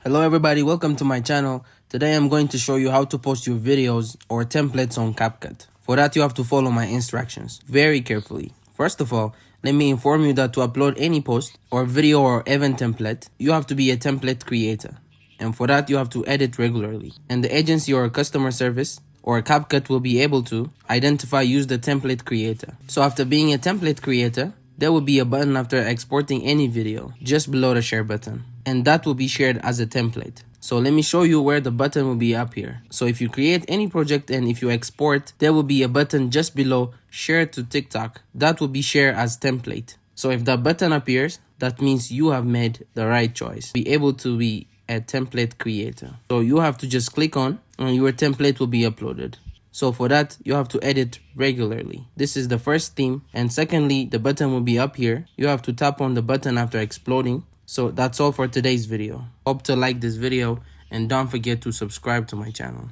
Hello everybody, welcome to my channel. Today I'm going to show you how to post your videos or templates on Capcut. For that you have to follow my instructions very carefully. First of all, let me inform you that to upload any post or video or event template, you have to be a template creator. And for that you have to edit regularly. And the agency or customer service or Capcut will be able to identify use the template creator. So after being a template creator, there will be a button after exporting any video just below the share button, and that will be shared as a template. So let me show you where the button will be up here. So if you create any project and if you export, there will be a button just below share to TikTok that will be shared as template. So if that button appears, that means you have made the right choice. Be able to be a template creator. So you have to just click on and your template will be uploaded. So for that, you have to edit regularly. This is the first theme. And secondly, the button will be up here. You have to tap on the button after exploding. So that's all for today's video. Hope to like this video and don't forget to subscribe to my channel.